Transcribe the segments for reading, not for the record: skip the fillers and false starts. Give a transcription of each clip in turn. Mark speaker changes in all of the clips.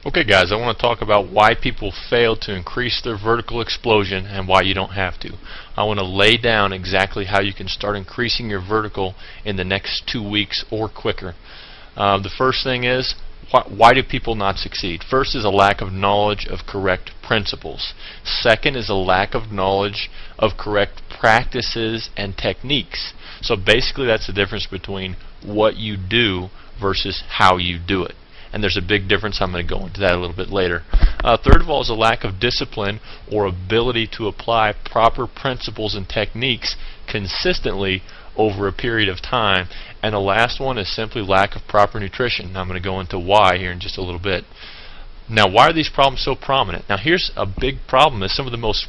Speaker 1: Okay guys, I want to talk about why people fail to increase their vertical explosion and why you don't have to. I want to lay down exactly how you can start increasing your vertical in the next 2 weeks or quicker. The first thing is, why do people not succeed? First is a lack of knowledge of correct principles. Second is a lack of knowledge of correct practices and techniques. So basically that's the difference between what you do versus how you do it. And there's a big difference. I'm going to go into that a little bit later. Third of all is a lack of discipline or ability to apply proper principles and techniques consistently over a period of time. And the last one is simply lack of proper nutrition. I'm going to go into why here in just a little bit. Now, why are these problems so prominent? Now, here's a big problem: is some of the most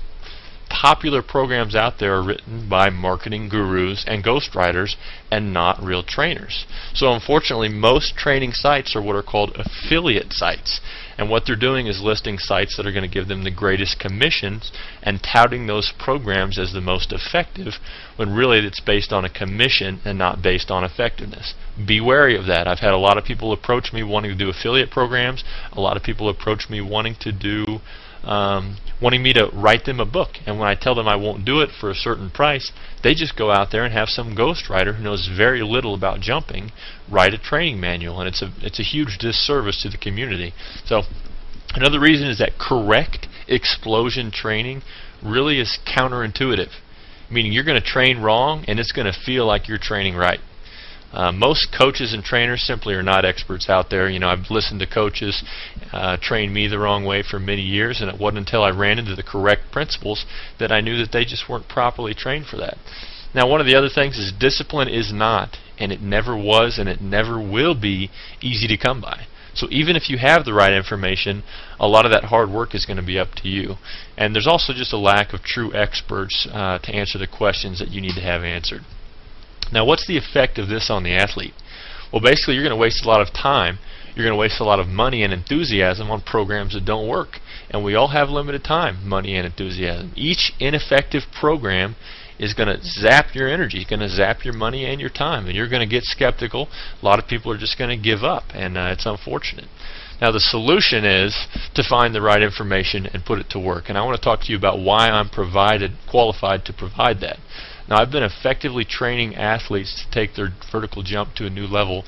Speaker 1: popular programs out there are written by marketing gurus and ghostwriters and not real trainers. So unfortunately, most training sites are what are called affiliate sites, and what they're doing is listing sites that are going to give them the greatest commissions and touting those programs as the most effective, when really it's based on a commission and not based on effectiveness. Be wary of that. I've had a lot of people approach me wanting to do affiliate programs. A lot of people approach me wanting me to write them a book, and when I tell them I won't do it for a certain price, they just go out there and have some ghostwriter who knows very little about jumping write a training manual, and it's a huge disservice to the community. So another reason is that correct explosion training really is counterintuitive, meaning you're going to train wrong and it's going to feel like you're training right. Most coaches and trainers simply are not experts out there. You know, I've listened to coaches train me the wrong way for many years, and it wasn't until I ran into the correct principles that I knew that they just weren't properly trained for that. Now, one of the other things is discipline is not, and it never was, and it never will be easy to come by. So even if you have the right information, a lot of that hard work is going to be up to you. And there's also just a lack of true experts to answer the questions that you need to have answered. Now, what's the effect of this on the athlete? Well, basically, you're going to waste a lot of time. You're going to waste a lot of money and enthusiasm on programs that don't work. And we all have limited time, money and enthusiasm. Each ineffective program is going to zap your energy, it's going to zap your money and your time, and you're going to get skeptical. A lot of people are just going to give up, and it's unfortunate. Now, the solution is to find the right information and put it to work. And I want to talk to you about why I'm qualified to provide that. Now, I've been effectively training athletes to take their vertical jump to a new level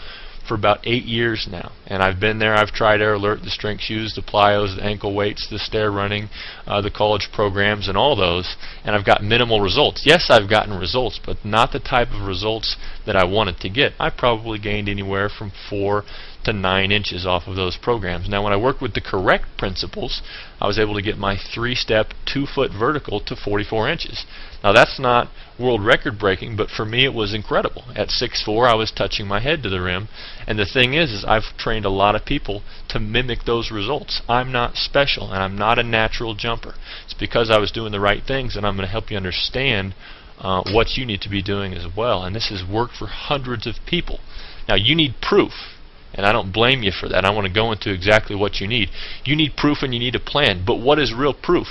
Speaker 1: for about 8 years now, and I've been there. I've tried Air Alert, the strength shoes, the plyos, the ankle weights, the stair running, the college programs, and all those, and I've got minimal results. Yes, I've gotten results, but not the type of results that I wanted to get. I probably gained anywhere from 4 to 9 inches off of those programs. Now, when I worked with the correct principles, I was able to get my 3-step 2-foot vertical to 44 inches. Now, that's not world record breaking, but for me it was incredible. At 6'4", I was touching my head to the rim, and the thing is I've trained a lot of people to mimic those results. I'm not special, and I'm not a natural jumper. It's because I was doing the right things, and I'm going to help you understand what you need to be doing as well. And this has worked for hundreds of people. Now, you need proof, and I don't blame you for that. I want to go into exactly what you need. You need proof and you need a plan. But what is real proof?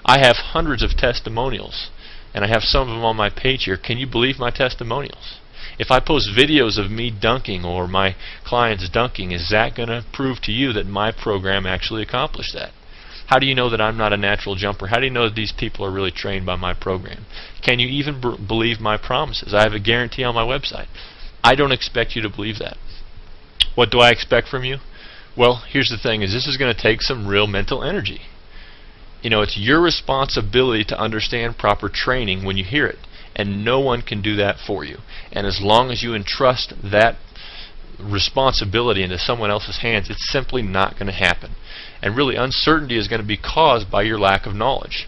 Speaker 1: I have hundreds of testimonials, and I have some of them on my page here. Can you believe my testimonials? If I post videos of me dunking or my clients dunking, is that going to prove to you that my program actually accomplished that? How do you know that I'm not a natural jumper? How do you know that these people are really trained by my program? Can you even believe my promises? I have a guarantee on my website. I don't expect you to believe that. What do I expect from you? Well, here's the thing: is this is going to take some real mental energy. You know, it's your responsibility to understand proper training when you hear it, and no one can do that for you. And as long as you entrust that responsibility into someone else's hands, it's simply not going to happen. And really, uncertainty is going to be caused by your lack of knowledge.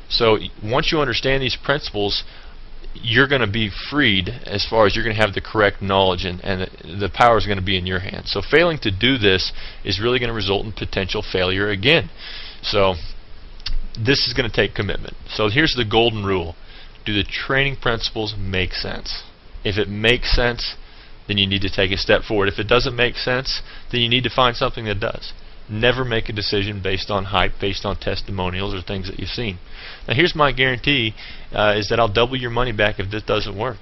Speaker 1: So once you understand these principles, you're going to be freed as far as you're going to have the correct knowledge, and the power is going to be in your hands. So failing to do this is really going to result in potential failure again. So this is going to take commitment. So here's the golden rule: do the training principles make sense? If it makes sense, then you need to take a step forward. If it doesn't make sense, then you need to find something that does. Never make a decision based on hype, based on testimonials or things that you've seen. Now, here's my guarantee, is that I'll double your money back if this doesn't work.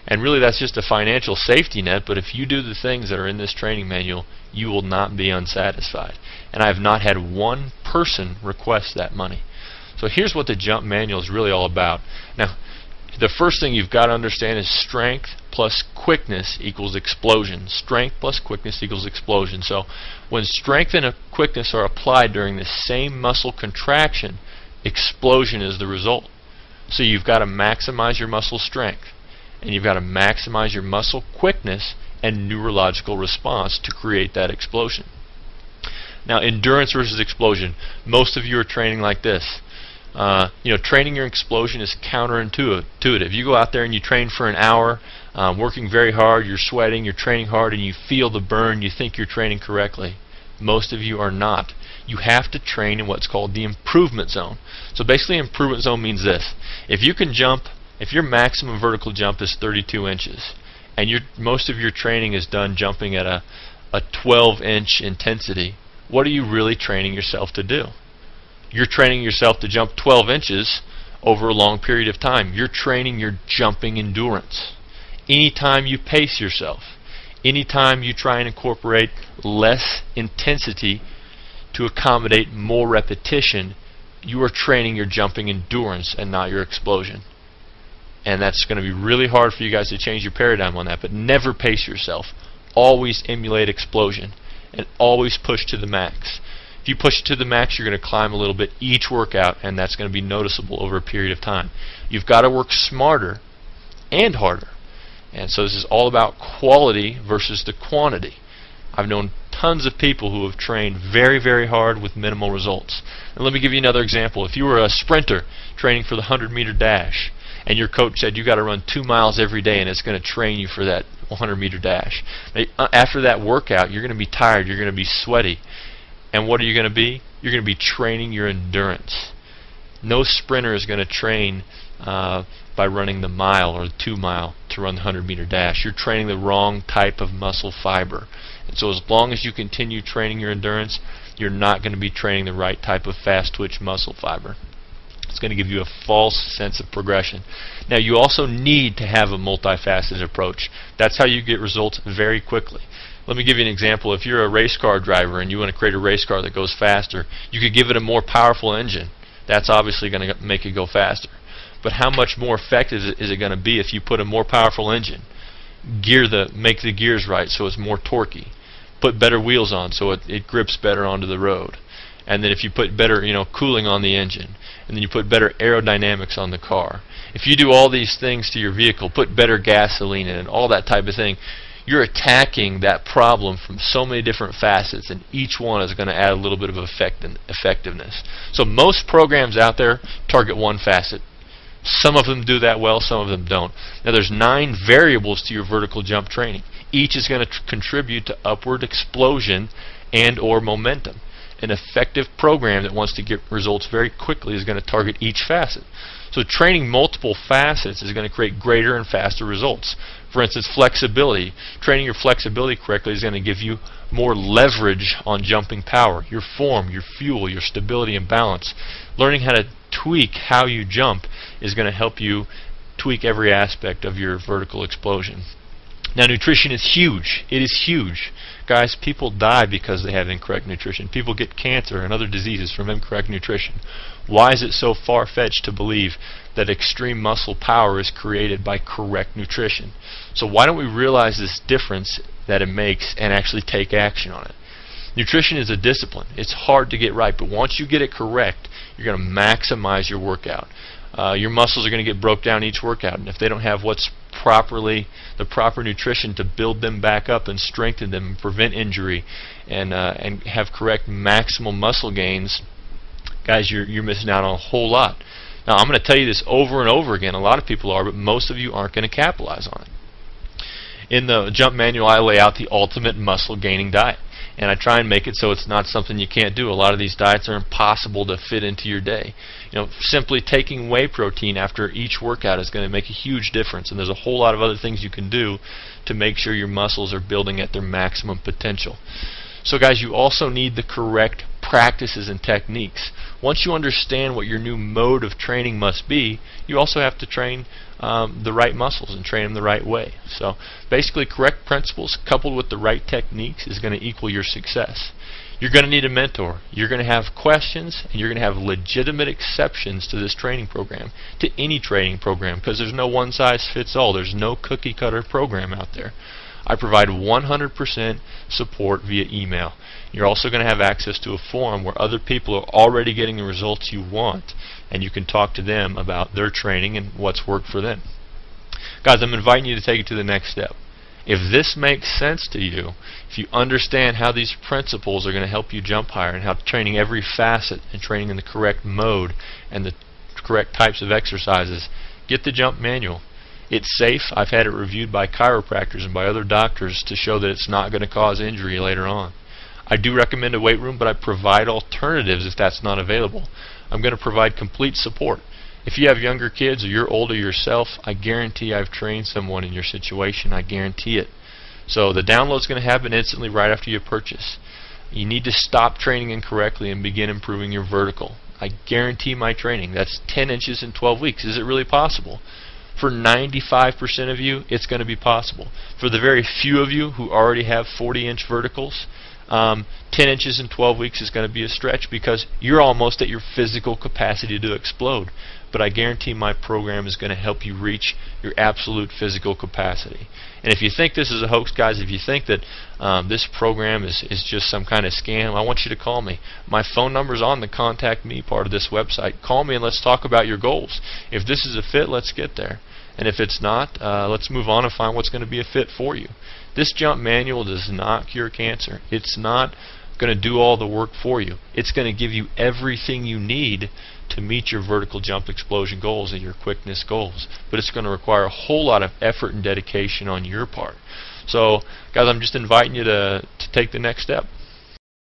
Speaker 1: And really that's just a financial safety net, but if you do the things that are in this training manual, you will not be unsatisfied. And I have not had one person request that money. So here's what the jump manual is really all about. Now, the first thing you've got to understand is strength plus quickness equals explosion. Strength plus quickness equals explosion. So when strength and quickness are applied during the same muscle contraction, explosion is the result. So you've got to maximize your muscle strength, and you've got to maximize your muscle quickness and neurological response to create that explosion. Now, endurance versus explosion. Most of you are training like this. Training your explosion is counterintuitive. You go out there and you train for an hour, working very hard, you're sweating, you're training hard, and you feel the burn, you think you're training correctly. Most of you are not. You have to train in what's called the improvement zone. So basically, improvement zone means this. If you can jump, if your maximum vertical jump is 32 inches, and most of your training is done jumping at a 12-inch intensity, what are you really training yourself to do? You're training yourself to jump 12 inches over a long period of time. You're training your jumping endurance. Anytime you pace yourself, anytime you try and incorporate less intensity to accommodate more repetition, you are training your jumping endurance and not your explosion. And that's going to be really hard for you guys to change your paradigm on that, but never pace yourself. Always emulate explosion and always push to the max. If you push it to the max, you're going to climb a little bit each workout, and that's going to be noticeable over a period of time. You've got to work smarter and harder. And so this is all about quality versus the quantity. I've known tons of people who have trained very, very hard with minimal results. And let me give you another example. If you were a sprinter training for the 100-meter dash, and your coach said you got to run 2 miles every day and it's going to train you for that 100-meter dash. After that workout, you're going to be tired, you're going to be sweaty. And what are you going to be? You're going to be training your endurance. No sprinter is going to train by running the mile or the 2 mile to run the 100-meter dash. You're training the wrong type of muscle fiber. And so as long as you continue training your endurance, you're not going to be training the right type of fast twitch muscle fiber. It's going to give you a false sense of progression. Now, you also need to have a multifaceted approach. That's how you get results very quickly. Let me give you an example. If you're a race car driver and you want to create a race car that goes faster, you could give it a more powerful engine. That's obviously going to make it go faster. But how much more effective is it going to be if you put a more powerful engine? Make the gears right so it's more torquey. Put better wheels on so it grips better onto the road. And then if you put better cooling on the engine, and then you put better aerodynamics on the car. If you do all these things to your vehicle, put better gasoline in it, all that type of thing, you're attacking that problem from so many different facets, and each one is going to add a little bit of effectiveness. So most programs out there target one facet. Some of them do that well, some of them don't. Now there's 9 variables to your vertical jump training. Each is going to contribute to upward explosion and or momentum. An effective program that wants to get results very quickly is going to target each facet. So training multiple facets is going to create greater and faster results. For instance, flexibility. Training your flexibility correctly is going to give you more leverage on jumping power. Your form, your fuel, your stability and balance. Learning how to tweak how you jump is going to help you tweak every aspect of your vertical explosion. Now, nutrition is huge. It is huge. Guys, people die because they have incorrect nutrition. People get cancer and other diseases from incorrect nutrition. Why is it so far-fetched to believe that extreme muscle power is created by correct nutrition? So why don't we realize this difference that it makes and actually take action on it? Nutrition is a discipline. It's hard to get right, but once you get it correct, you're going to maximize your workout. Your muscles are going to get broke down each workout, and if they don't have the proper nutrition to build them back up and strengthen them and prevent injury and have correct maximal muscle gains, guys, you're missing out on a whole lot. Now, I'm going to tell you this over and over again. A lot of people are, but most of you aren't going to capitalize on it. In the jump manual, I lay out the ultimate muscle gaining diet, and I try and make it so it's not something you can't do. A lot of these diets are impossible to fit into your day. Simply taking whey protein after each workout is going to make a huge difference, and there's a whole lot of other things you can do to make sure your muscles are building at their maximum potential. So guys, you also need the correct practices and techniques. Once you understand what your new mode of training must be, you also have to train the right muscles and train them the right way. So basically, correct principles coupled with the right techniques is going to equal your success. You're going to need a mentor. You're going to have questions, and you're going to have legitimate exceptions to this training program, to any training program, because there's no one size fits all. There's no cookie cutter program out there. I provide 100% support via email. You're also going to have access to a forum where other people are already getting the results you want, and you can talk to them about their training and what's worked for them. Guys, I'm inviting you to take it to the next step. If this makes sense to you, if you understand how these principles are going to help you jump higher, and how training every facet and training in the correct mode and the correct types of exercises, get the jump manual. It's safe. I've had it reviewed by chiropractors and by other doctors to show that it's not going to cause injury later on. I do recommend a weight room, but I provide alternatives if that's not available. I'm going to provide complete support. If you have younger kids or you're older yourself, I guarantee I've trained someone in your situation. I guarantee it. So the download's going to happen instantly right after you purchase. You need to stop training incorrectly and begin improving your vertical. I guarantee my training. That's 10 inches in 12 weeks. Is it really possible? For 95% of you, it's going to be possible. For the very few of you who already have 40-inch verticals, 10 inches in 12 weeks is going to be a stretch because you're almost at your physical capacity to explode. But I guarantee my program is going to help you reach your absolute physical capacity. And if you think this is a hoax, guys, if you think that this program is just some kind of scam, I want you to call me. My phone number is on the Contact Me part of this website. Call me and let's talk about your goals. If this is a fit, let's get there. And if it's not, let's move on and find what's going to be a fit for you. This jump manual does not cure cancer. It's not going to do all the work for you. It's going to give you everything you need to meet your vertical jump explosion goals and your quickness goals. But it's going to require a whole lot of effort and dedication on your part. So, guys, I'm just inviting you to take the next step.